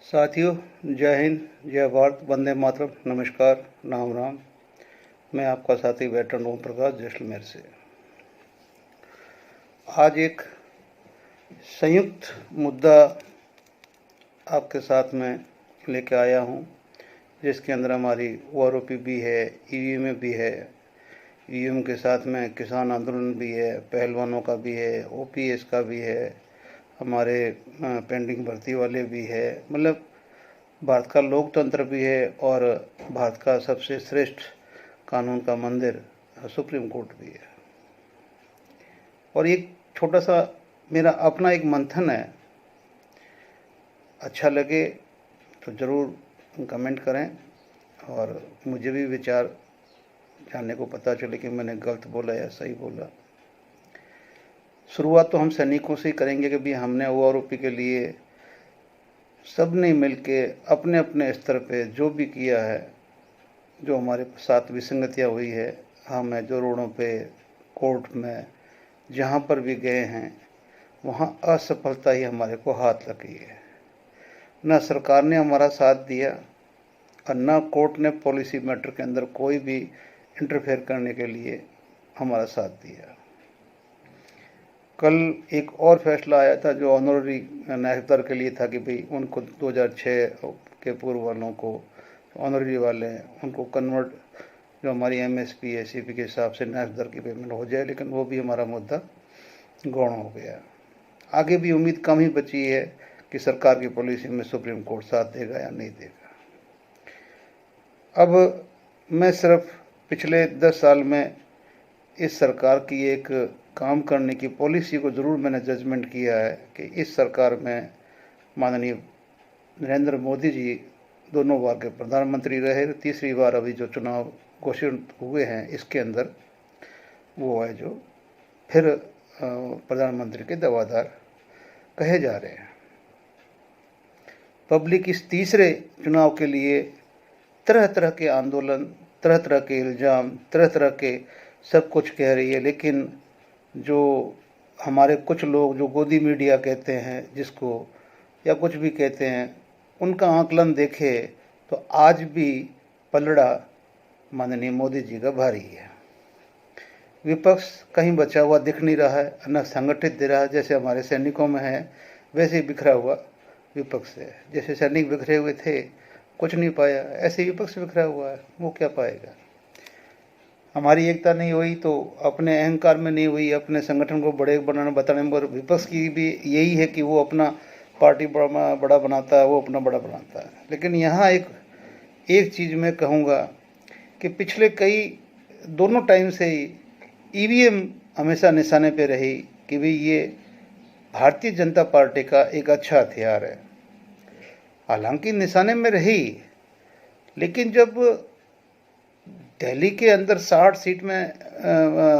साथियों, जय हिंद, जय भारत, वंदे मातरम, नमस्कार, राम राम। मैं आपका साथी वेटरन ओम प्रकाश जैसलमेर से। आज एक संयुक्त मुद्दा आपके साथ में लेके आया हूँ, जिसके अंदर हमारी ओआरओपी भी है, ईवीएम भी है। ईवीएम के साथ में किसान आंदोलन भी है, पहलवानों का भी है, ओपीएस का भी है, हमारे पेंडिंग भर्ती वाले भी है। मतलब भारत का लोकतंत्र भी है और भारत का सबसे श्रेष्ठ कानून का मंदिर सुप्रीम कोर्ट भी है। और एक छोटा सा मेरा अपना एक मंथन है, अच्छा लगे तो ज़रूर कमेंट करें और मुझे भी विचार जानने को पता चले कि मैंने गलत बोला या सही बोला। शुरुआत तो हम सैनिकों से ही करेंगे कि भी हमने ओआरओपी के लिए सब ने मिल के अपने अपने स्तर पे जो भी किया है, जो हमारे साथ विसंगतियाँ हुई है, हमें जो रोडों पे, कोर्ट में, जहाँ पर भी गए हैं, वहाँ असफलता ही हमारे को हाथ लगी है। न सरकार ने हमारा साथ दिया और न कोर्ट ने पॉलिसी मैटर के अंदर कोई भी इंटरफेयर करने के लिए हमारा साथ दिया। कल एक और फैसला आया था जो ऑनररी न्यायाधिकार के लिए था कि भाई उनको 2006 के पूर्व वालों को, ऑनररी वाले हैं, उनको कन्वर्ट जो हमारी एमएसपी एसीपी के हिसाब से न्याय दर की पेमेंट हो जाए, लेकिन वो भी हमारा मुद्दा गौण हो गया। आगे भी उम्मीद कम ही बची है कि सरकार की पॉलिसी में सुप्रीम कोर्ट साथ देगा या नहीं देगा। अब मैं सिर्फ पिछले 10 साल में इस सरकार की एक काम करने की पॉलिसी को ज़रूर मैंने जजमेंट किया है कि इस सरकार में माननीय नरेंद्र मोदी जी दोनों बार के प्रधानमंत्री रहे, तीसरी बार अभी जो चुनाव घोषित हुए हैं इसके अंदर वो है जो फिर प्रधानमंत्री के दावेदार कहे जा रहे हैं। पब्लिक इस तीसरे चुनाव के लिए तरह तरह के आंदोलन, तरह तरह के इल्ज़ाम, तरह तरह के सब कुछ कह रही है, लेकिन जो हमारे कुछ लोग जो गोदी मीडिया कहते हैं जिसको, या कुछ भी कहते हैं, उनका आकलन देखे तो आज भी पलड़ा माननीय मोदी जी का भारी है। विपक्ष कहीं बचा हुआ दिख नहीं रहा है, न संगठित दे रहा है। जैसे हमारे सैनिकों में है वैसे ही बिखरा हुआ विपक्ष है। जैसे सैनिक बिखरे हुए थे, कुछ नहीं पाया, ऐसे ही विपक्ष बिखरा हुआ है, वो क्या पाएगा। हमारी एकता नहीं हुई तो अपने अहंकार में नहीं हुई, अपने संगठन को बड़े बनाने बताने में। विपक्ष की भी यही है कि वो अपना पार्टी बड़ा बनाता है, वो अपना बड़ा बनाता है। लेकिन यहाँ एक चीज़ मैं कहूँगा कि पिछले कई दोनों टाइम से ही ईवीएम हमेशा निशाने पे रही कि भाई ये भारतीय जनता पार्टी का एक अच्छा हथियार है। हालांकि निशाने में रही, लेकिन जब दिल्ली के अंदर 60 सीट में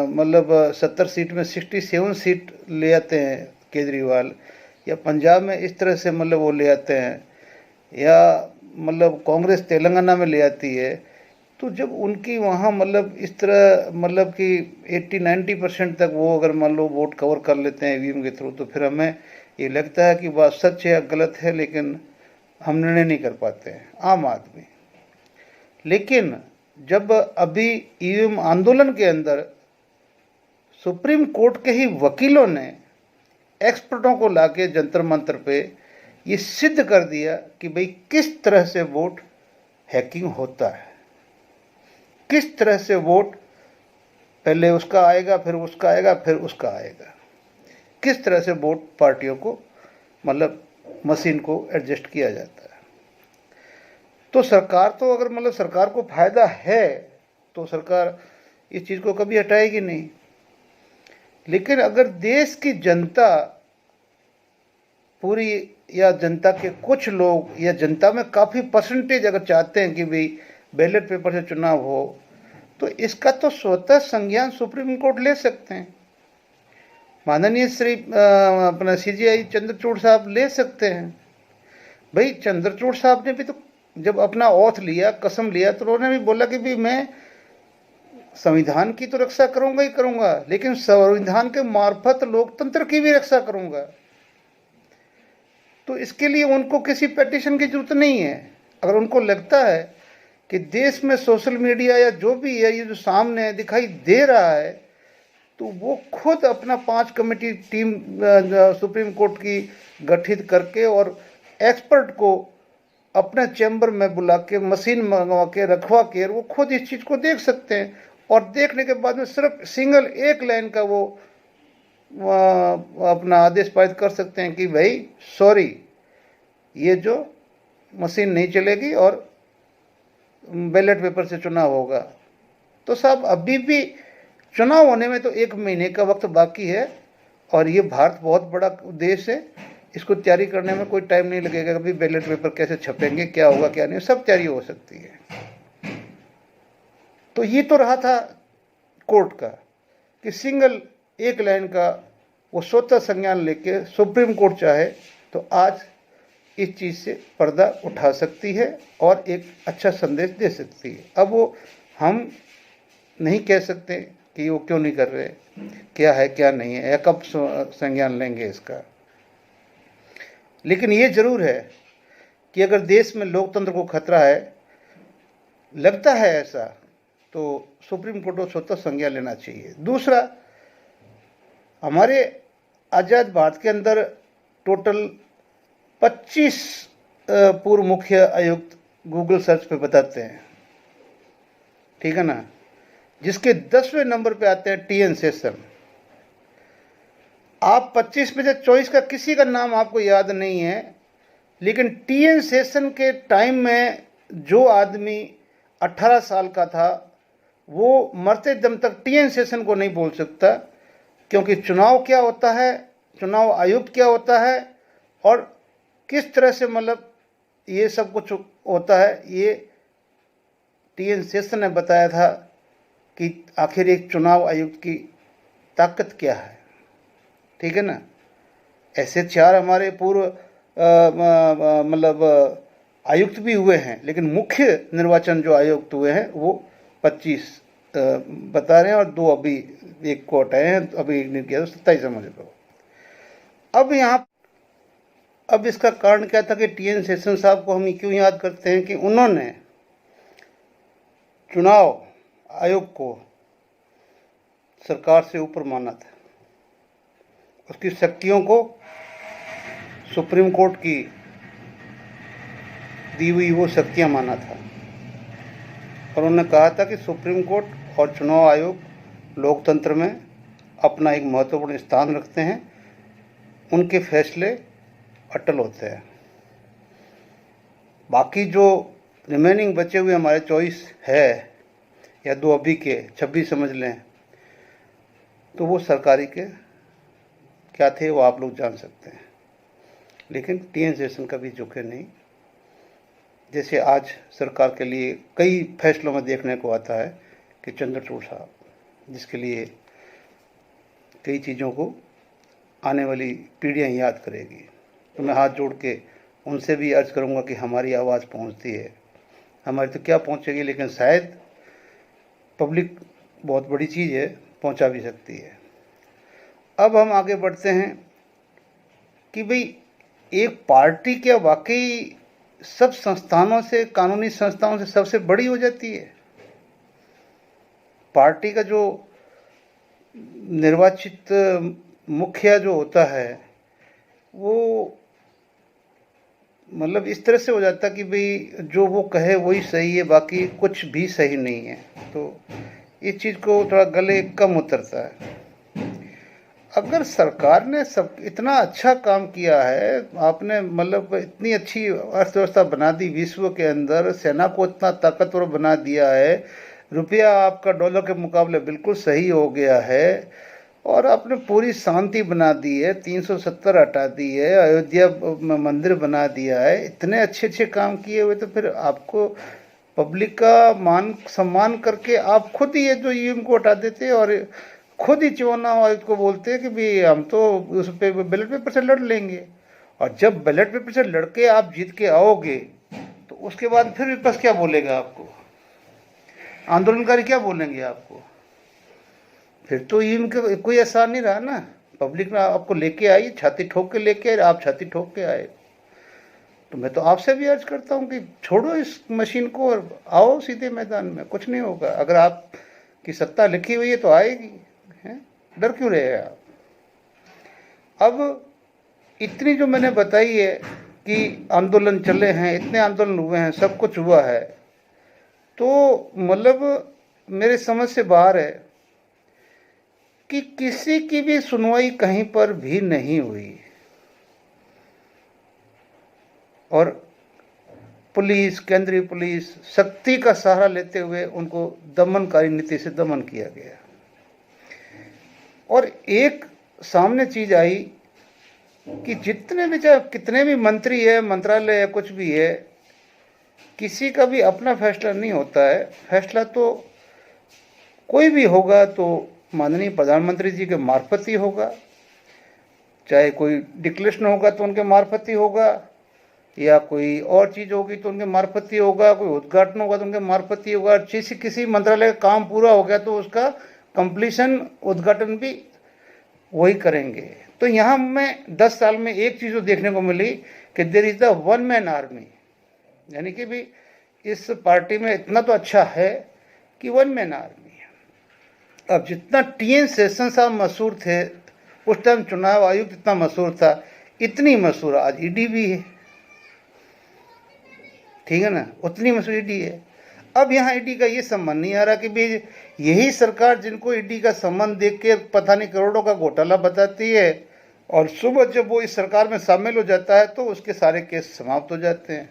मतलब 70 सीट में 67 सीट ले आते हैं केजरीवाल, या पंजाब में इस तरह से मतलब वो ले आते हैं, या मतलब कांग्रेस तेलंगाना में ले आती है, तो जब उनकी वहाँ मतलब इस तरह मतलब कि 80-90% तक वो अगर मान लो वोट कवर कर लेते हैं ईवीएम के थ्रू, तो फिर हमें ये लगता है कि बात सच है या गलत है, लेकिन हम निर्णय नहीं कर पाते हैं आम आदमी। लेकिन जब अभी ईवीएम आंदोलन के अंदर सुप्रीम कोर्ट के ही वकीलों ने एक्सपर्टों को लाके जंतर मंतर पे ये सिद्ध कर दिया कि भाई किस तरह से वोट हैकिंग होता है, किस तरह से वोट पहले उसका आएगा, फिर उसका आएगा, फिर उसका आएगा, किस तरह से वोट पार्टियों को मतलब मशीन को एडजस्ट किया जाता है। तो सरकार तो अगर मतलब सरकार को फायदा है तो सरकार इस चीज़ को कभी हटाएगी नहीं। लेकिन अगर देश की जनता पूरी, या जनता के कुछ लोग, या जनता में काफ़ी परसेंटेज अगर चाहते हैं कि भाई बैलेट पेपर से चुनाव हो, तो इसका तो स्वतः संज्ञान सुप्रीम कोर्ट ले सकते हैं। माननीय श्री अपना सीजीआई चंद्रचूड़ साहब ले सकते हैं। भाई चंद्रचूड़ साहब ने भी तो जब अपना ओथ लिया, कसम लिया, तो उन्होंने भी बोला कि भाई मैं संविधान की तो रक्षा करूंगा ही करूंगा, लेकिन संविधान के मार्फत लोकतंत्र की भी रक्षा करूंगा। तो इसके लिए उनको किसी पिटीशन की जरूरत नहीं है। अगर उनको लगता है कि देश में सोशल मीडिया या जो भी है ये जो सामने दिखाई दे रहा है, तो वो खुद अपना 5 कमेटी टीम सुप्रीम कोर्ट की गठित करके और एक्सपर्ट को अपने चैम्बर में बुला के मशीन मंगवा के रखवा के वो खुद इस चीज़ को देख सकते हैं, और देखने के बाद में सिर्फ सिंगल एक लाइन का वो अपना आदेश पारित कर सकते हैं कि भाई सॉरी, ये जो मशीन नहीं चलेगी और बैलेट पेपर से चुनाव होगा। तो साहब अभी भी चुनाव होने में तो 1 महीने का वक्त बाकी है, और ये भारत बहुत बड़ा देश है, इसको तैयारी करने में कोई टाइम नहीं लगेगा। कभी बैलेट पेपर कैसे छपेंगे, क्या होगा क्या नहीं, सब तैयारी हो सकती है। तो ये तो रहा था कोर्ट का कि सिंगल एक लाइन का वो स्वतः संज्ञान लेके सुप्रीम कोर्ट चाहे तो आज इस चीज़ से पर्दा उठा सकती है और एक अच्छा संदेश दे सकती है। अब वो हम नहीं कह सकते कि वो क्यों नहीं कर रहे, क्या है क्या नहीं है, या कब संज्ञान लेंगे इसका। लेकिन ये जरूर है कि अगर देश में लोकतंत्र को खतरा है, लगता है ऐसा, तो सुप्रीम कोर्ट को स्वतः संज्ञान लेना चाहिए। दूसरा, हमारे आज़ाद भारत के अंदर टोटल 25 पूर्व मुख्य आयुक्त गूगल सर्च पे बताते हैं, ठीक है ना, जिसके 10वें नंबर पे आते हैं टीएन शेषन। आप 25 में से 24 का किसी का नाम आपको याद नहीं है, लेकिन टीएन शेषन के टाइम में जो आदमी 18 साल का था वो मरते दम तक टीएन शेषन को नहीं बोल सकता, क्योंकि चुनाव क्या होता है, चुनाव आयुक्त क्या होता है और किस तरह से मतलब ये सब कुछ होता है, ये टीएन शेषन ने बताया था कि आखिर एक चुनाव आयुक्त की ताकत क्या है, ठीक है ना। ऐसे 4 हमारे पूर्व मतलब आयुक्त भी हुए हैं, लेकिन मुख्य निर्वाचन जो आयुक्त हुए हैं वो 25 बता रहे हैं, और 2 अभी एक को हटाए हैं, अभी नहीं किया, तो 27 समझ लो। अब इसका कारण क्या था कि टीएन शेषन साहब को हम क्यों याद करते हैं कि उन्होंने चुनाव आयोग को सरकार से ऊपर माना था, उसकी शक्तियों को सुप्रीम कोर्ट की दी हुई वो शक्तियां माना था, और उन्होंने कहा था कि सुप्रीम कोर्ट और चुनाव आयोग लोकतंत्र में अपना एक महत्वपूर्ण स्थान रखते हैं, उनके फैसले अटल होते हैं। बाकी जो रिमेनिंग बचे हुए हमारे चॉइस है, या 2 अभी के 26 समझ लें, तो वो सरकारी के क्या थे वो आप लोग जान सकते हैं। लेकिन टीएन शेषन कभी झुके नहीं। जैसे आज सरकार के लिए कई फैसलों में देखने को आता है कि चंद्रचूड़ साहब, जिसके लिए कई चीज़ों को आने वाली पीढ़ियां याद करेगी, तो मैं हाथ जोड़ के उनसे भी अर्ज करूंगा कि हमारी आवाज़ पहुंचती है, हमारी तो क्या पहुंचेगी, लेकिन शायद पब्लिक बहुत बड़ी चीज़ है, पहुंचा भी सकती है। अब हम आगे बढ़ते हैं कि भाई एक पार्टी क्या वाकई सब संस्थानों से, कानूनी संस्थाओं से सबसे बड़ी हो जाती है? पार्टी का जो निर्वाचित मुखिया जो होता है वो मतलब इस तरह से हो जाता कि भाई जो वो कहे वही सही है, बाकी कुछ भी सही नहीं है। तो इस चीज़ को थोड़ा गले कम उतरता है। अगर सरकार ने सब इतना अच्छा काम किया है, आपने मतलब इतनी अच्छी अर्थव्यवस्था बना दी विश्व के अंदर, सेना को इतना ताकतवर बना दिया है, रुपया आपका डॉलर के मुकाबले बिल्कुल सही हो गया है, और आपने पूरी शांति बना दी है, 370 हटा दी है, अयोध्या में मंदिर बना दिया है, इतने अच्छे अच्छे काम किए हुए, तो फिर आपको पब्लिक का मान सम्मान करके आप खुद ही ये जो ईवीएम को हटा देते और खुद ही चुनाव आयुक्त को बोलते हैं कि भाई हम तो उस पे बैलेट पेपर से लड़ लेंगे। और जब बैलेट पेपर से लड़के आप जीत के आओगे तो उसके बाद फिर विपक्ष क्या बोलेगा आपको, आंदोलनकारी क्या बोलेंगे आपको? फिर तो ईवीएम कोई आसान नहीं रहा ना। पब्लिक ने आपको लेके आई, छाती ठोक के लेके आए, आप छाती ठोक के आए। तो मैं तो आपसे भी अर्ज करता हूँ कि छोड़ो इस मशीन को और आओ सीधे मैदान में, कुछ नहीं होगा। अगर आपकी सत्ता लिखी हुई है तो आएगी, हैं, डर क्यों रहे आप? अब इतनी जो मैंने बताई है कि आंदोलन चले हैं, इतने आंदोलन हुए हैं, सब कुछ हुआ है, तो मतलब मेरे समझ से बाहर है कि किसी की भी सुनवाई कहीं पर भी नहीं हुई। और पुलिस, केंद्रीय पुलिस शक्ति का सहारा लेते हुए उनको दमनकारी नीति से दमन किया गया। और एक सामने चीज आई कि जितने भी, चाहे कितने भी मंत्री है, मंत्रालय है, कुछ भी है, किसी का भी अपना फैसला नहीं होता है। फैसला तो कोई भी होगा तो माननीय प्रधानमंत्री जी के मार्फत ही होगा, चाहे कोई डिक्लेरेशन होगा तो उनके मार्फत ही होगा, या कोई और चीज़ होगी तो उनके मार्फत ही होगा, कोई उद्घाटन होगा तो उनके मार्फत ही होगा। किसी मंत्रालय का काम पूरा हो गया तो उसका कंप्लीशन, उद्घाटन भी वही करेंगे। तो यहाँ में 10 साल में एक चीज़ देखने को मिली कि there is the one man army, यानी कि भी इस पार्टी में इतना तो अच्छा है कि वन मैन आर्मी है। अब जितना टीएन शेषन साहब मशहूर थे उस टाइम, चुनाव आयुक्त इतना मशहूर था, इतनी मशहूर आज ईडी भी है, ठीक है ना, उतनी मशहूर ईडी है। अब यहाँ ईडी का ये संबंध नहीं आ रहा कि भाई यही सरकार जिनको ईडी का संबंध देख के पता नहीं करोड़ों का घोटाला बताती है, और सुबह जब वो इस सरकार में शामिल हो जाता है तो उसके सारे केस समाप्त हो जाते हैं,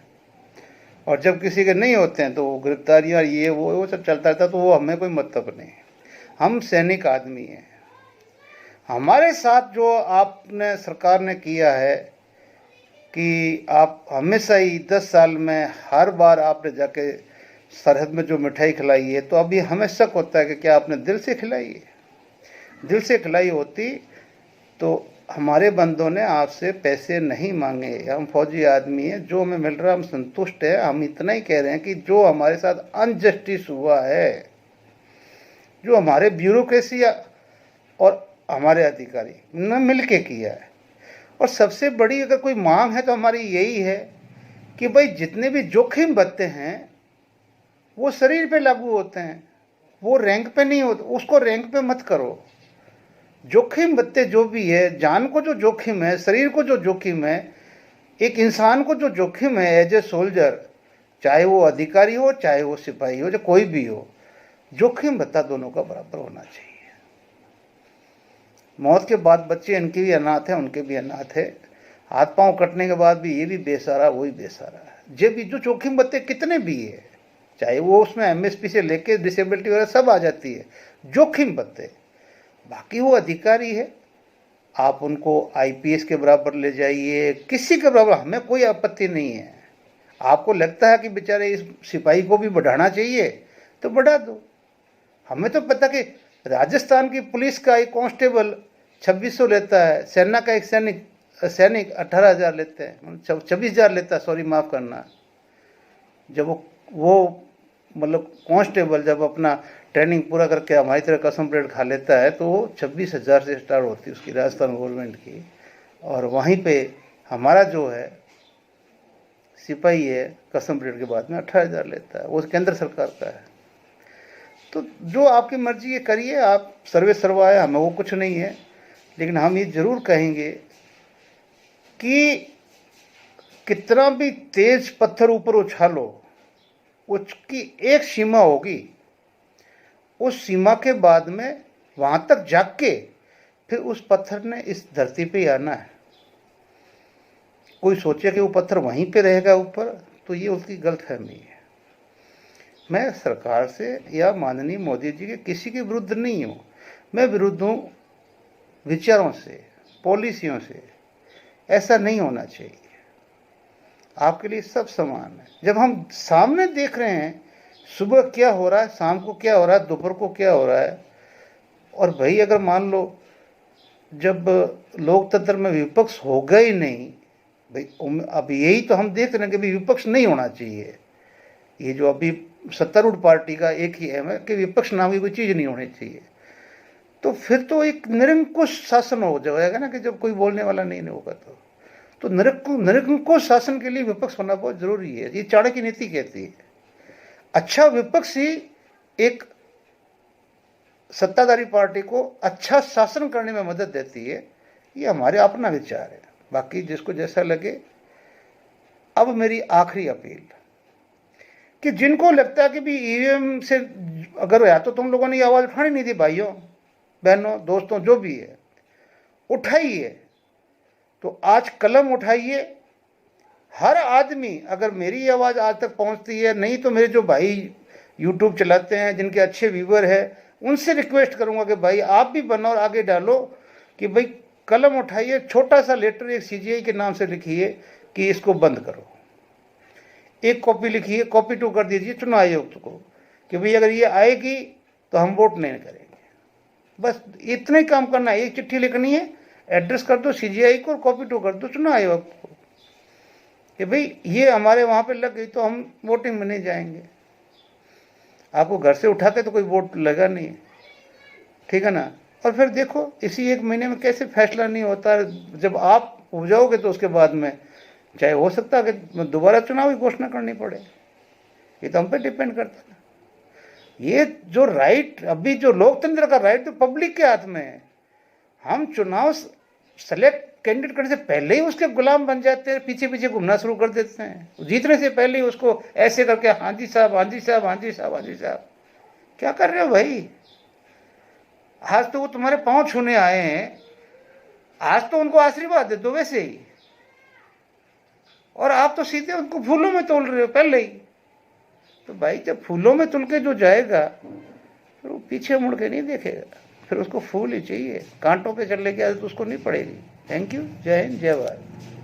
और जब किसी के नहीं होते हैं तो वो गिरफ्तारियाँ, ये वो सब चलता रहता है। तो वो हमें कोई मतलब नहीं, हम सैनिक आदमी हैं। हमारे साथ जो आपने सरकार ने किया है कि आप हमेशा ही 10 साल में हर बार आपने जाके सरहद में जो मिठाई खिलाई है, तो अभी हमें शक होता है कि क्या आपने दिल से खिलाई है। दिल से खिलाई होती तो हमारे बंदों ने आपसे पैसे नहीं मांगे। हम फौजी आदमी हैं, जो हमें मिल रहा है हम संतुष्ट है। हम इतना ही कह रहे हैं कि जो हमारे साथ अनजस्टिस हुआ है, जो हमारे ब्यूरोक्रेसी और हमारे अधिकारी ने मिल के किया है, और सबसे बड़ी अगर कोई मांग है तो हमारी यही है कि भाई जितने भी जोखिम भत्ते हैं वो शरीर पे लागू होते हैं, वो रैंक पे नहीं होते। उसको रैंक पे मत करो। जोखिम भत्ते जो भी है, जान को जो जोखिम है, शरीर को जो जोखिम है, एक इंसान को जो जोखिम है एज ए सोल्जर, चाहे वो अधिकारी हो, चाहे वो सिपाही हो, चाहे कोई भी हो, जोखिम भत्ता दोनों का बराबर होना चाहिए। मौत के बाद बच्चे इनके भी अनाथ हैं, उनके भी अनाथ है। हाथ पांव कटने के बाद भी ये भी बेसहारा, वही बेसहारा है। जे भी जो जोखिम भत्ते कितने भी है, चाहे वो उसमें एमएसपी से लेके डिसेबिलिटी वगैरह सब आ जाती है, जोखिम भत्ते। बाकी वो अधिकारी है, आप उनको आईपीएस के बराबर ले जाइए, किसी के बराबर, हमें कोई आपत्ति नहीं है। आपको लगता है कि बेचारे इस सिपाही को भी बढ़ाना चाहिए तो बढ़ा दो। हमें तो पता कि राजस्थान की पुलिस का एक कांस्टेबल 2600 लेता है, सेना का एक सैनिक 18,000 लेते हैं, 26,000 लेता है, सॉरी माफ़ करना। जब वो मतलब कांस्टेबल जब अपना ट्रेनिंग पूरा करके हमारी तरह कसम परेड खा लेता है तो वो 26,000 से स्टार्ट होती है उसकी, राजस्थान गवर्नमेंट की। और वहीं पे हमारा जो है सिपाही है, कसम परेड के बाद में 18,000 लेता है, वो केंद्र सरकार का है। तो जो आपकी मर्जी है करिए, आप सर्वे सर्वा है, हमें वो कुछ नहीं है। लेकिन हम ये जरूर कहेंगे कि कितना भी तेज पत्थर ऊपर उछालो, उसकी एक सीमा होगी। उस सीमा के बाद में वहां तक जाग के फिर उस पत्थर ने इस धरती पे ही आना है। कोई सोचे कि वो पत्थर वहीं पे रहेगा ऊपर, तो ये उसकी गलतफहमी है। मैं सरकार से या माननीय मोदी जी के किसी के विरुद्ध नहीं हूँ, मैं विरुद्ध हूँ विचारों से, पॉलिसियों से। ऐसा नहीं होना चाहिए। आपके लिए सब समान है। जब हम सामने देख रहे हैं सुबह क्या हो रहा है, शाम को क्या हो रहा है, दोपहर को क्या हो रहा है, और भाई अगर मान लो जब लोकतंत्र में विपक्ष होगा ही नहीं, भाई अब यही तो हम देख रहे हैं कि विपक्ष नहीं होना चाहिए। ये जो अभी सत्तारूढ़ पार्टी का एक ही एम है कि विपक्ष नाम की कोई चीज़ नहीं होनी चाहिए। तो फिर तो एक निरंकुश शासन हो जाएगा ना, कि जब कोई बोलने वाला नहीं होगा तो तो निरंकुश शासन के लिए विपक्ष होना बहुत जरूरी है। ये चाणक्य नीति कहती है। अच्छा विपक्ष ही एक सत्ताधारी पार्टी को अच्छा शासन करने में मदद देती है। ये हमारे अपना विचार है, बाकी जिसको जैसा लगे। अब मेरी आखिरी अपील कि जिनको लगता है कि भी ईवीएम से अगर या तो तुम लोगों ने ये आवाज़ उठानी नहीं थी, भाइयों बहनों दोस्तों जो भी है, उठाइए। तो आज कलम उठाइए। हर आदमी, अगर मेरी आवाज़ आज तक पहुंचती है, नहीं तो मेरे जो भाई यूट्यूब चलाते हैं जिनके अच्छे व्यूवर है, उनसे रिक्वेस्ट करूंगा कि भाई आप भी बनो और आगे डालो कि भाई कलम उठाइए, छोटा सा लेटर एक सीजीआई के नाम से लिखिए कि इसको बंद करो। एक कॉपी लिखिए, कॉपी 2 कर दीजिए चुनाव आयोग को कि भाई अगर ये आएगी तो हम वोट नहीं करेंगे। बस इतना ही काम करना है। एक चिट्ठी लिखनी है, एड्रेस कर दो सीजीआई को और कॉपी 2 कर दो चुनाव आयोग को कि भाई ये हमारे वहाँ पे लग गई तो हम वोटिंग में नहीं जाएंगे। आपको घर से उठा के तो कोई वोट लगा नहीं, ठीक है ना। और फिर देखो इसी 1 महीने में कैसे फैसला नहीं होता। जब आप उपजाओगे तो उसके बाद में चाहे हो सकता है कि दोबारा चुनाव की घोषणा करनी पड़े। ये तो हम पे डिपेंड करता है। ये जो राइट, अभी जो लोकतंत्र का राइट तो पब्लिक के हाथ में है। हम चुनाव सेलेक्ट कैंडिडेट करने से पहले ही उसके गुलाम बन जाते हैं, पीछे पीछे घूमना शुरू कर देते हैं। जीतने से पहले ही उसको ऐसे करके हाँ जी साहब, हाँ जी साहब, हाँ जी साहब, हाँ जी साहब। क्या कर रहे हो भाई? आज तो वो तुम्हारे पांव छूने आए हैं, आज तो उनको आशीर्वाद दे दो वैसे ही, और आप तो सीधे उनको फूलों में तोल रहे हो पहले ही। तो भाई जब फूलों में तुल के जो जाएगा फिर वो पीछे मुड़ के नहीं देखेगा, फिर उसको फूल ही चाहिए। कांटों पे चलने की आदत उसको नहीं पड़ेगी। Thank you. जय हिंद, जय भारत।